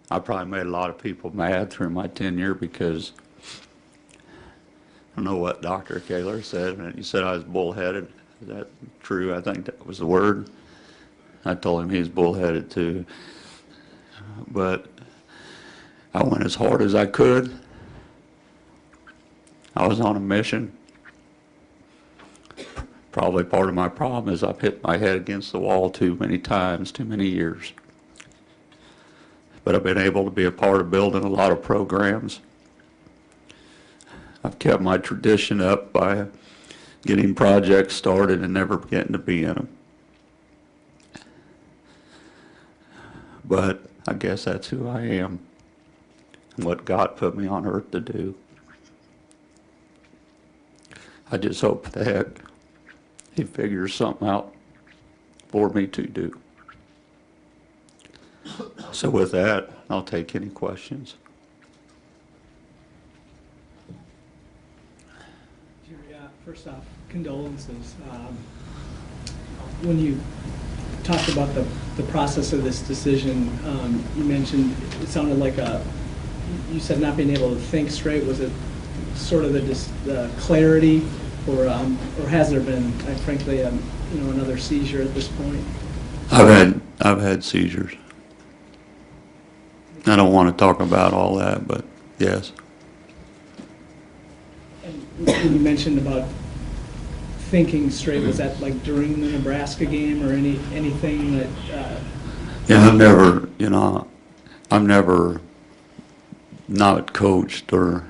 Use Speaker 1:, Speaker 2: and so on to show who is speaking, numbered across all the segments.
Speaker 1: I probably made a lot of people mad through my tenure because I don't know what Dr. Kaler said, and he said I was bullheaded. Is that true? I think that was the word. I told him he's bullheaded too. But I went as hard as I could. I was on a mission. Probably part of my problem is I've hit my head against the wall too many times, too many years. But I've been able to be a part of building a lot of programs. I've kept my tradition up by getting projects started and never getting to be in them. But I guess that's who I am and what God put me on earth to do. I just hope that He figures something out for me to do. So with that, I'll take any questions.
Speaker 2: First off, condolences. When you talked about the process of this decision, you mentioned it sounded like you said not being able to think straight. Was it sort of the clarity, or has there been, frankly, another seizure at this point?
Speaker 1: I've had seizures. I don't want to talk about all that, but yes.
Speaker 2: And when you mentioned about thinking straight, was that like during the Nebraska game or anything that?
Speaker 1: Yeah, I've never not coached or,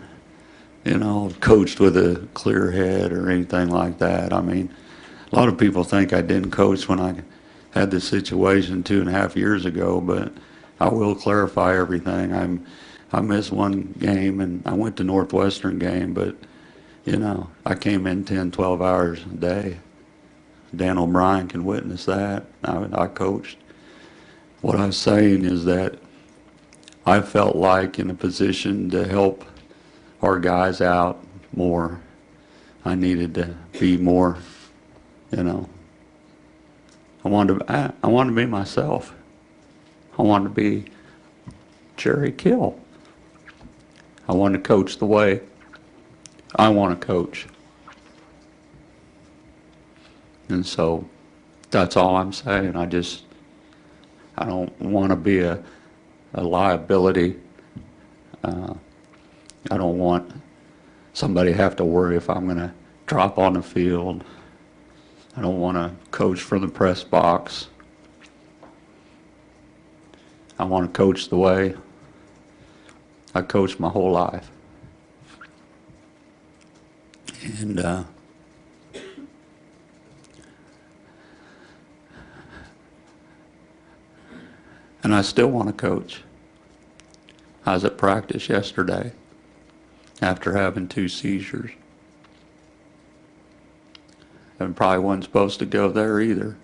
Speaker 1: coached with a clear head or anything like that. I mean, a lot of people think I didn't coach when I had this situation 2.5 years ago, but I will clarify everything. I missed one game and I went to Northwestern game, but I came in 10, 12 hours a day. Dan O'Brien can witness that. I coached. What I was saying is that I felt like in a position to help our guys out more. I needed to be more, I wanted to be myself. I wanted to be Jerry Kill. I wanted to coach the way I want to coach. And so that's all I'm saying. I don't want to be a liability. I don't want somebody to have to worry if I'm going to drop on the field. I don't want to coach from the press box. I want to coach the way I coached my whole life. And I still want to coach. I was at practice yesterday after having 2 seizures. And probably wasn't supposed to go there either.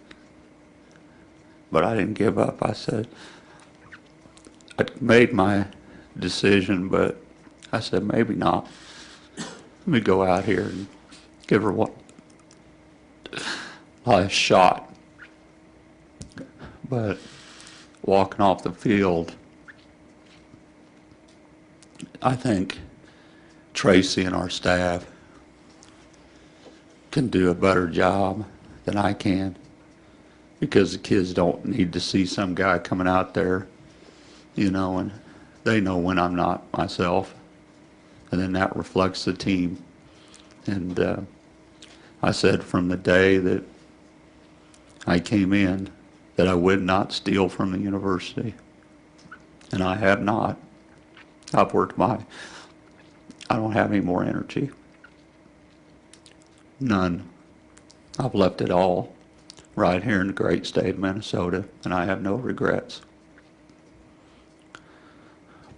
Speaker 1: But I didn't give up. I said, I made my decision, but I said, maybe not. Let me go out here and give her one last shot. But walking off the field, I think Tracy and our staff can do a better job than I can, because the kids don't need to see some guy coming out there, and they know when I'm not myself, and then that reflects the team. And I said from the day that I came in that I would not steal from the university, and I have not. I've worked I don't have any more energy. None. I've left it all right here in the great state of Minnesota, and I have no regrets.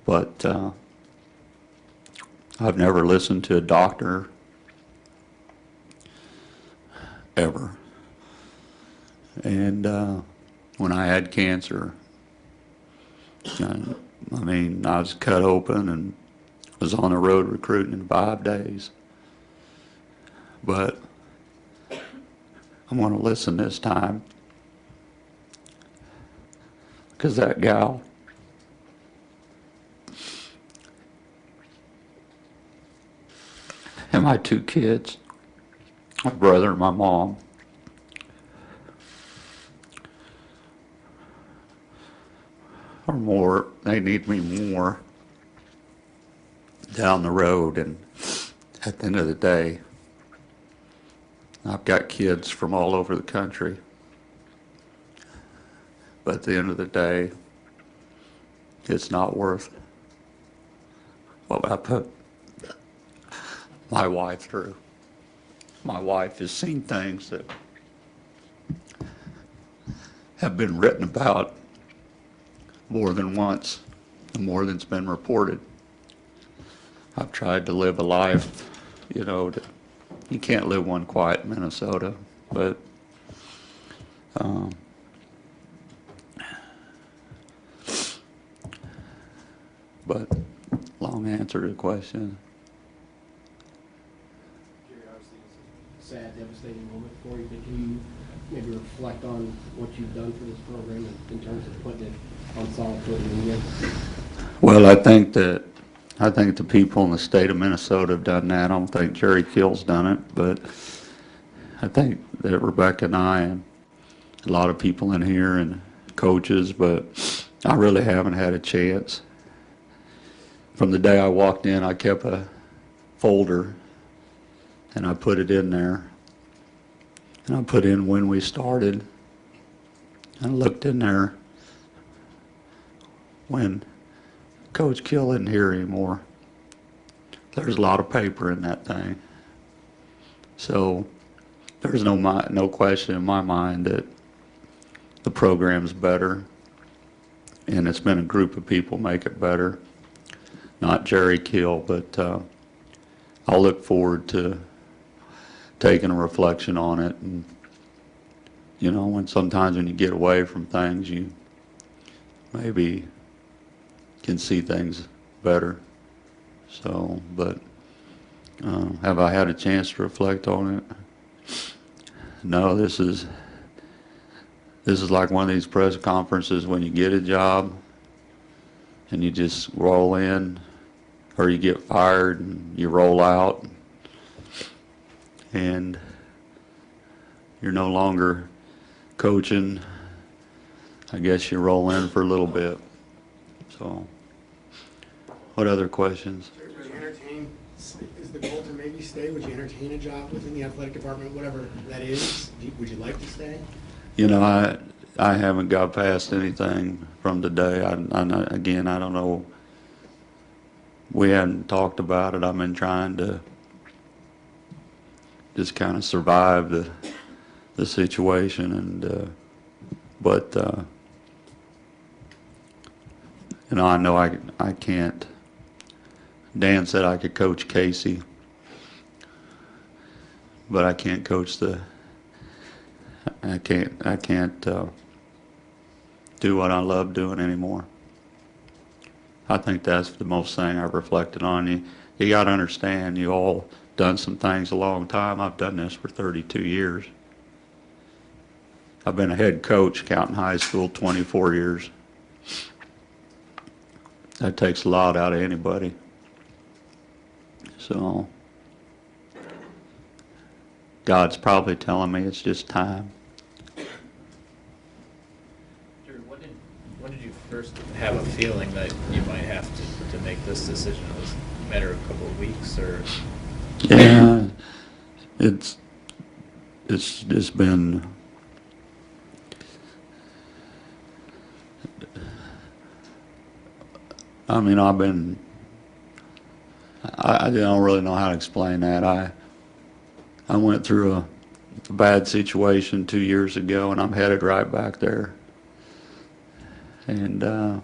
Speaker 1: But I've never listened to a doctor ever. And when I had cancer, I was cut open and was on the road recruiting in 5 days. But I'm going to listen this time, because that gal and my 2 kids, my brother and my mom. Or more, they need me more down the road, and at the end of the day, I've got kids from all over the country. But at the end of the day, it's not worth what I put my wife through. My wife has seen things that have been written about more than once, and more than's been reported. I've tried to live a life, that you can't live one quiet in Minnesota, but long answer to the question.
Speaker 3: Jerry, obviously it's a sad, devastating moment for you, but can you maybe reflect on what you've done for this program in terms of putting it on solid footing again?
Speaker 1: Well, I think the people in the state of Minnesota have done that. I don't think Jerry Kill's done it, but I think that Rebecca and I and a lot of people in here and coaches, but I really haven't had a chance. From the day I walked in, I kept a folder and I put it in there. And I put in when we started. I looked in there when Coach Kill isn't here anymore. There's a lot of paper in that thing. So there's no question in my mind that the program's better, and it's been a group of people make it better. Not Jerry Kill, but I'll look forward to taking a reflection on it. And when sometimes when you get away from things, you maybe can see things better. So, but have I had a chance to reflect on it? No, this is like one of these press conferences when you get a job and you just roll in, or you get fired and you roll out, and you're no longer coaching. I guess you roll in for a little bit. So, what other questions?
Speaker 4: Would you entertain, is the goal to maybe stay? Would you entertain a job within the athletic department, whatever that is? Would you like to stay?
Speaker 1: I haven't got past anything from today. Again, I don't know. We hadn't talked about it. I've been trying to just kind of survive the situation, and but I know I can't. Dan said I could coach Casey, but I can't coach I can't do what I love doing anymore. I think that's the most thing I've reflected on. You got to understand, you all done some things a long time. I've done this for 32 years. I've been a head coach, counting high school, 24 years. That takes a lot out of anybody. So God's probably telling me it's just time.
Speaker 5: Jerry, when did you first have a feeling that you might have to make this decision? It was a matter of a couple of weeks, or?
Speaker 1: Yeah, it's just been. I mean, I don't really know how to explain that. I went through a bad situation 2 years ago, and I'm headed right back there. And I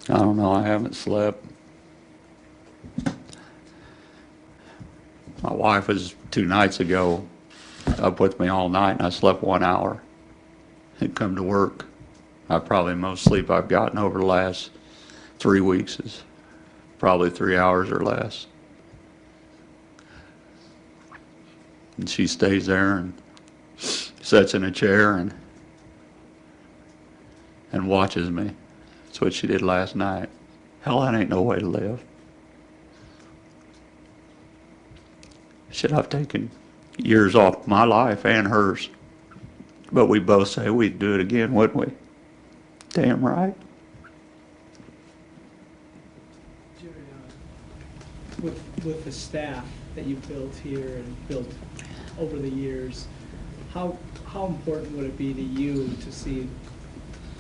Speaker 1: don't know, I haven't slept. My wife was 2 nights ago up with me all night, and I slept 1 hour and come to work. Probably most sleep I've gotten over the last 3 weeks is probably 3 hours or less. And she stays there and sits in a chair and watches me. That's what she did last night. Hell, that ain't no way to live. Shit, I've taken years off my life and hers. But we both say we'd do it again, wouldn't we? Damn right.
Speaker 2: Jerry, with the staff that you've built here and built over the years, how important would it be to you to see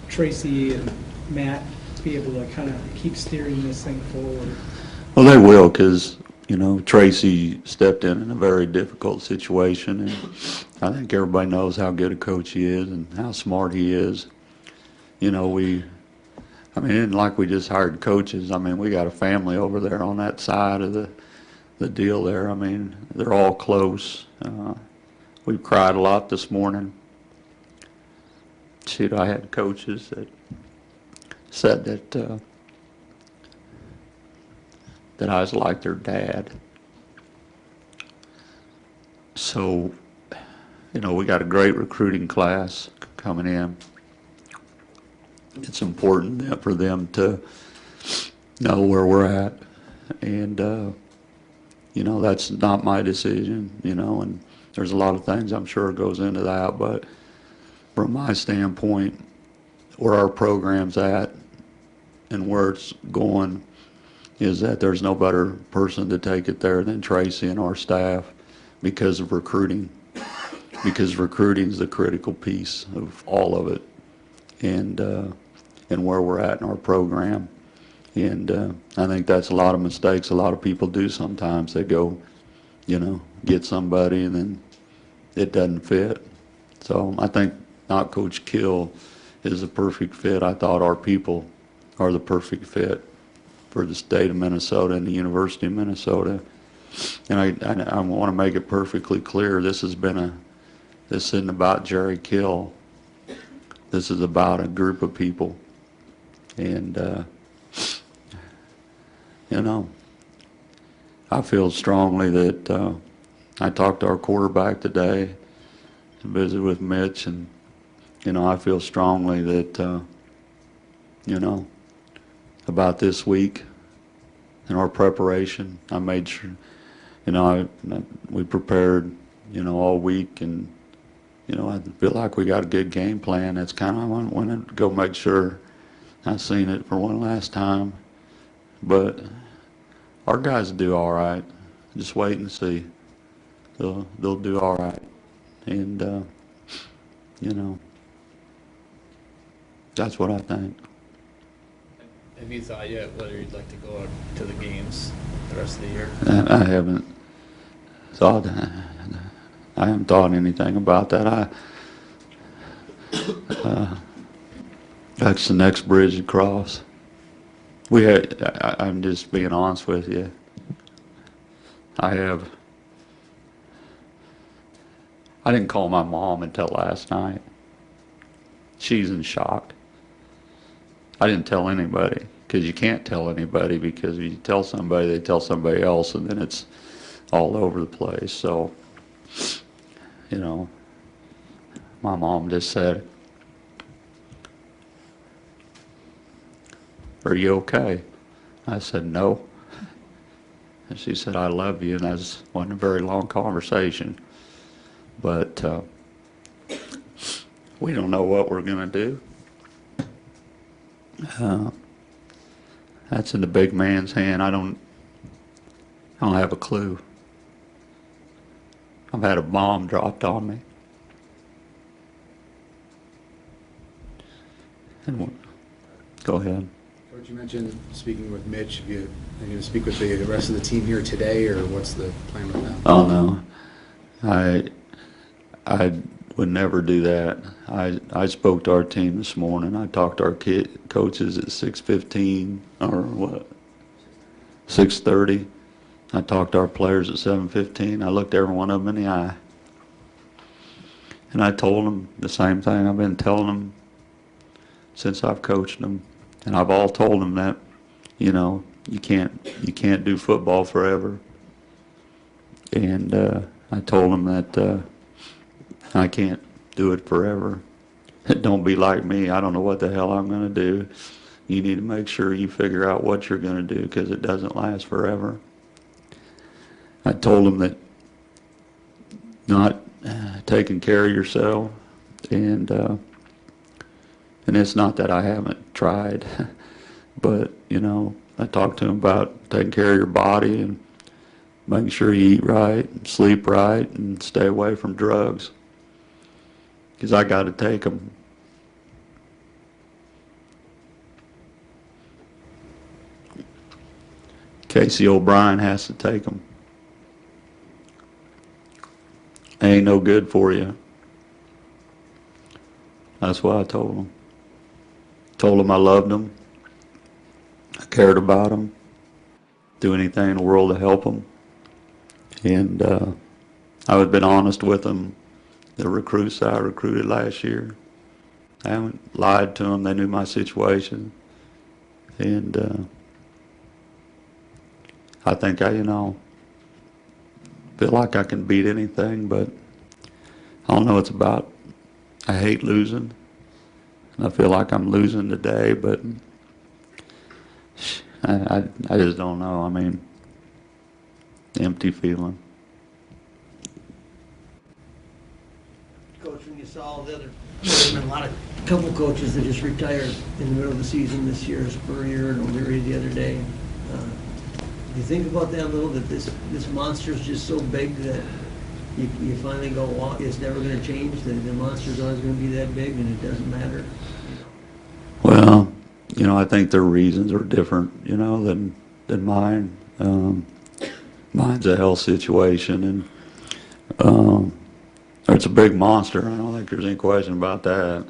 Speaker 2: Tracy and Matt be able to kind of keep steering this thing forward?
Speaker 1: Well, they will, because, you know, Tracy stepped in a very difficult situation, and I think everybody knows how good a coach he is and how smart he is. You know, I mean, it isn't like we just hired coaches. I mean, we got a family over there on that side of the deal there. I mean, they're all close. We cried a lot this morning. Shoot, I had coaches that said that I was like their dad. So, you know, we got a great recruiting class coming in. It's important for them to know where we're at. And, you know, that's not my decision, you know, and there's a lot of things I'm sure goes into that. But from my standpoint, where our program's at and where it's going is that there's no better person to take it there than Tracy and our staff because of recruiting. Because recruiting is the critical piece of all of it, and where we're at in our program. And I think that's a lot of mistakes a lot of people do sometimes. They go, you know, get somebody and then it doesn't fit. So I think not Coach Kill is the perfect fit. I thought our people are the perfect fit for the state of Minnesota and the University of Minnesota. And I want to make it perfectly clear, this isn't about Jerry Kill. This is about a group of people. And, you know, I feel strongly that I talked to our quarterback today and visited with Mitch, and, you know, I feel strongly that, you know, about this week and our preparation. I made sure, you know, we prepared, you know, all week, and, you know, I feel like we got a good game plan. That's kind of, I want to go make sure I've seen it for one last time. But our guys do all right. Just wait and see. They'll do all right. And, you know, that's what I think.
Speaker 5: Have you thought yet whether you'd like to go out to the games the rest of the year?
Speaker 1: I haven't thought. I haven't thought anything about that. That's the next bridge to cross. I'm just being honest with you. I didn't call my mom until last night. She's in shock. I didn't tell anybody, because you can't tell anybody, because if you tell somebody, they tell somebody else, and then it's all over the place. So, you know, my mom just said, "Are you okay?" I said, "No." And she said, "I love you," and that wasn't a very long conversation. But we don't know what we're going to do. That's in the big man's hand. I don't have a clue. I've had a bomb dropped on me. And go ahead.
Speaker 6: Coach, you mentioned speaking with Mitch. Are you going to speak with the rest of the team here today, or what's the plan with that?
Speaker 1: Oh no, I would never do that. I spoke to our team this morning. I talked to our coaches at 6:15 or what, 6:30. I talked to our players at 7:15. I looked every one of them in the eye, and I told them the same thing I've been telling them since I've coached them, and I've all told them that, you know, you can't do football forever, and I told them that I can't do it forever. Don't be like me. I don't know what the hell I'm going to do. You need to make sure you figure out what you're going to do, because it doesn't last forever. I told them that, not taking care of yourself, and it's not that I haven't tried, but you know, I talked to him about taking care of your body and making sure you eat right, and sleep right, and stay away from drugs, because I got to take them. Casey O'Brien has to take them. They ain't no good for you. That's what I told him. Told him I loved him. I cared about him. Do anything in the world to help him. And I would have been honest with them. The recruits that I recruited last year, I haven't lied to them. They knew my situation. And I think feel like I can beat anything, but I don't know what it's about. I hate losing. And I feel like I'm losing today, but I just don't know. I mean, empty feeling.
Speaker 7: Coach, when you saw all the other, couple coaches that just retired in the middle of the season this year, Spurrier and O'Leary the other day. Do you think about that a little, that this monster's just so big that you finally go, well, it's never going to change, the monster's always going to be that big and it doesn't matter?
Speaker 1: Well, I think their reasons are different, than mine. Mine's a health situation, and it's a big monster. I don't think there's any question about that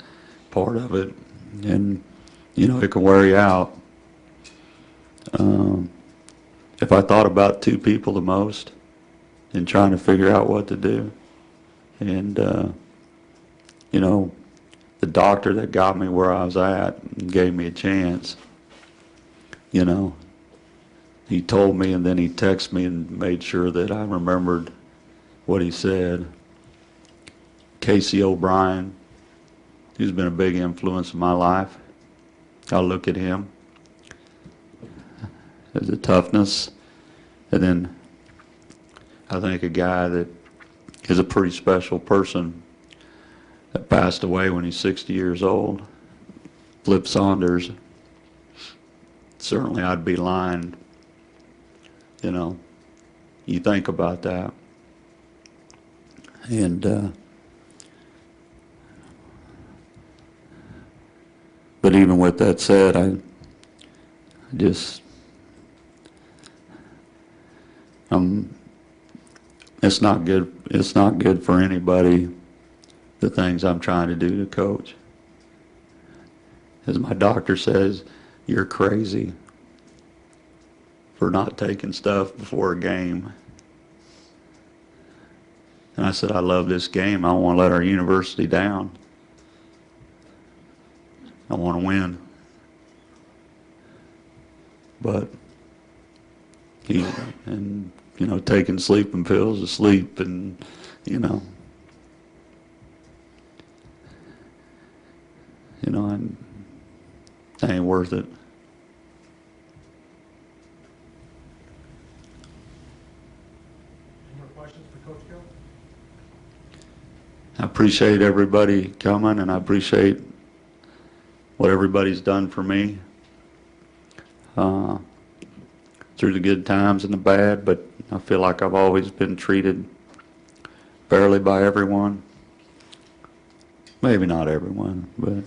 Speaker 1: part of it. And, it can wear you out. If I thought about two people the most and trying to figure out what to do, and, the doctor that got me where I was at and gave me a chance, he told me, and then he texted me and made sure that I remembered what he said. Casey O'Brien, who's been a big influence in my life, I look at him as a toughness, and then I think a guy that is a pretty special person that passed away when he's 60 years old, Flip Saunders. Certainly I'd be lying, you think about that. And but even with that said, it's not good for anybody, the things I'm trying to do to coach. As my doctor says, you're crazy for not taking stuff before a game. And I said, I love this game. I don't want to let our university down. I want to win. But taking sleeping pills to sleep, and it ain't worth it.
Speaker 4: Any more questions for Coach Gill?
Speaker 1: I appreciate everybody coming, and I appreciate what everybody's done for me through the good times and the bad, but I feel like I've always been treated fairly by everyone. Maybe not everyone, but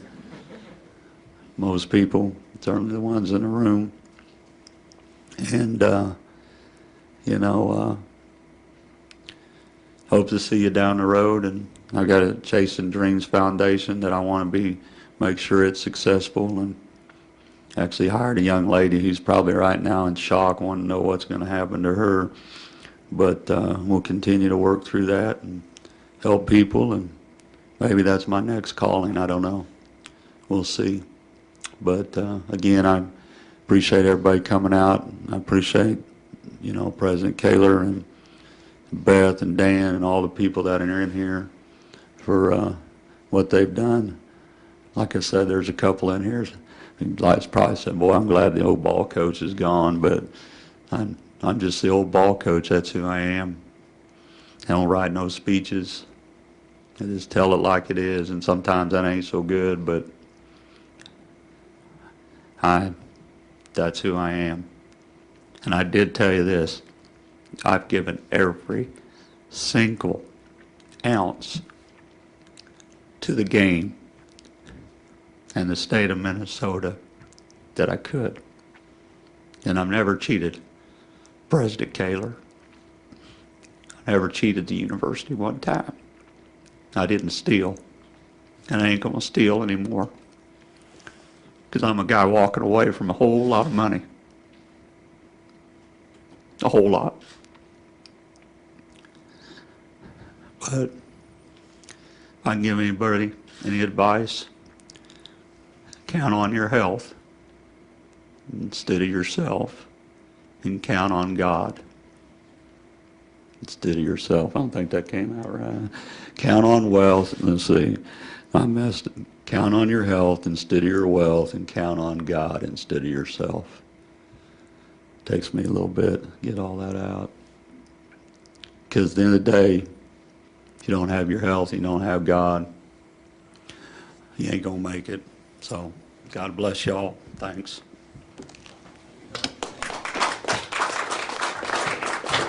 Speaker 1: most people, certainly the ones in the room. And, hope to see you down the road. And I've got a Chasing Dreams Foundation that I want to make sure it's successful, and actually hired a young lady who's probably right now in shock, wanting to know what's going to happen to her. But we'll continue to work through that and help people, and maybe that's my next calling. I don't know. We'll see. But again, I appreciate everybody coming out. I appreciate, President Kaler and Beth and Dan and all the people that are in here for what they've done. Like I said, there's a couple in here. Like probably said, boy, I'm glad the old ball coach is gone, but I'm just the old ball coach. That's who I am. I don't write no speeches. I just tell it like it is, and sometimes that ain't so good, but that's who I am. And I did tell you this, I've given every single ounce to the game and the state of Minnesota that I could. And I've never cheated President Kaler. I never cheated the university one time. I didn't steal, and I ain't gonna steal anymore, because I'm a guy walking away from a whole lot of money. A whole lot. But if I can give anybody any advice, count on your health instead of yourself, and count on God instead of yourself. I don't think that came out right. Count on wealth. Let's see. I messed it. Count on your health instead of your wealth, and count on God instead of yourself. Takes me a little bit to get all that out. Because at the end of the day, if you don't have your health, you don't have God, you ain't going to make it. So, God bless y'all. Thanks.